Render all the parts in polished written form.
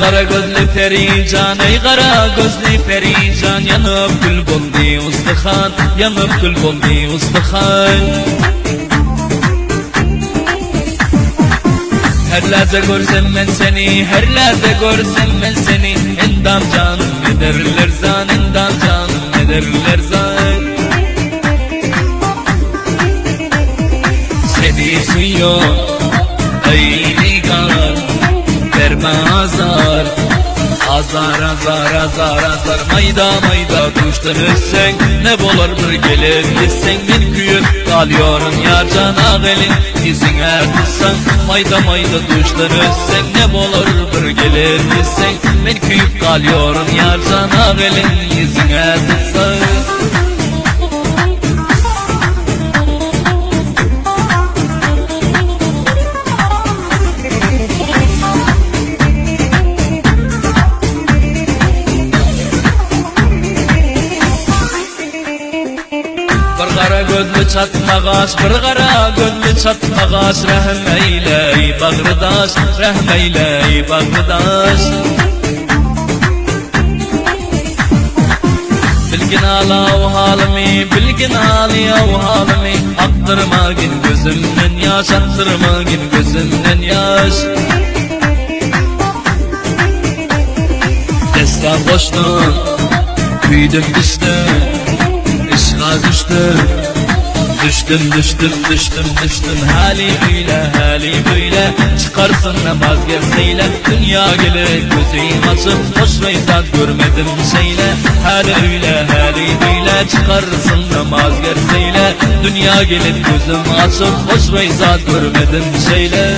qara gözlü perican, ey qara gözlü perican, yanıp gül boldu ustıxan, yanıp gül boldu ustıxan. Her lahza görsem ben seni, her lahza görsem ben seni, endam canım ederler zan, endam canım ederler zan. Seni suyo, ey nigar, verme azar, azar azar azar azar. Mayda mayda düştünüzsen, ne bolar bir gelip gitsen, ben küyüp kalıyorum yar cana gelin, yüzüne tutsan. Mayda mayda düştünüzsen, ne bolar bir gelip gitsen, ben küyüp kalıyorum yar cana gelin, yüzüne tutsan. Bir qara gözlü çatmağaç, bir qara gözlü çatmağaç, rahm eyle ey bağrıdaş, rahm eyle ey bağrıdaş. Bilgin ala o halimi, bilgin ala o halimi, aktırma gin gözümden yaş, aktırma gin gözümden yaş. Destan koştum, büyüdüm düştüm, işga düştüm, düştüm düştüm düştüm düştüm. Hali böyle çıkarsın namaz gelseyle, dünya gelir gözüm açıp hoş veyzat görmedim şeyle. Hali böyle çıkarsın namaz gelseyle, dünya gelir gözüm açıp hoş veyzat görmedim şeyle.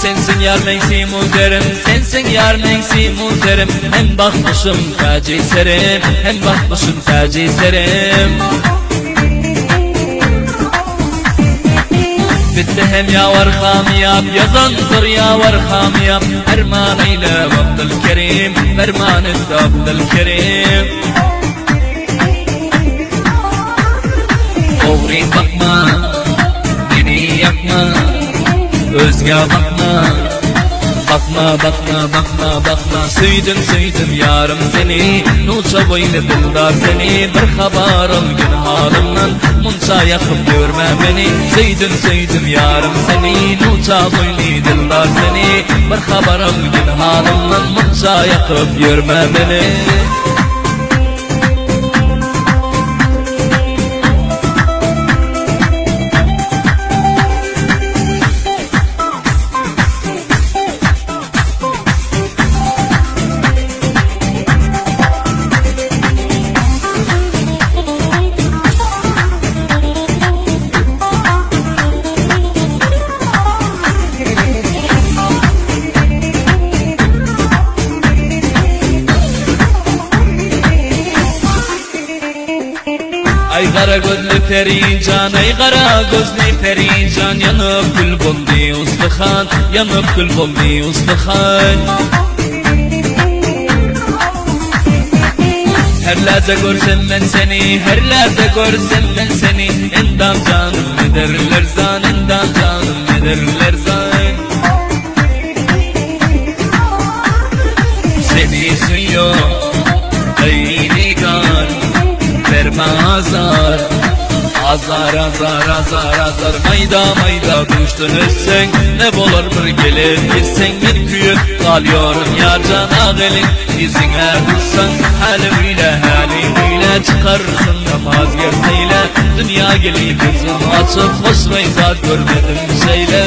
Sensin yar mensi muzerim, sensin yar mensi muzerim. Hem bakmışım taci serim, hem bakmışım taci serim. Bitti hem yavar hamiyab, yazandır yavar hamiyab. Ermanıyla Abdülkerim, fermanıyla Abdülkerim. Oğri bakma, beni yakma, özge bakma, bakma bakma bakma bakma. Söydüm yarım seni, nuça boylu dildar seni. Bir haber al gün halimden, munça yakıp görme beni. Söydüm yarım seni, nuça boylu dildar seni. Bir haber al gün halimden, munça yakıp görme beni. Ay qara gözlü perican, ey qara gözlü perican, yanıp gül boldu ustıxan, yanıp gül boldu ustıxan. Her lahza görsem ben seni, her lahza görsem ben seni, endam canım ederler zan, endam canım ederler zan. Seni suyo, ey nigar, verme azar, azar azar azar azar. Mayda mayda düştünüzsen, ne bolar bir gelip gitsen, ben küyüp kalıyorum yar cana gelin, yüzüne tutsan. Hali böyle çıkarsın namaz gelseyle, dünya gelip gözüm açıp hoş veyzat görmedim şeyle.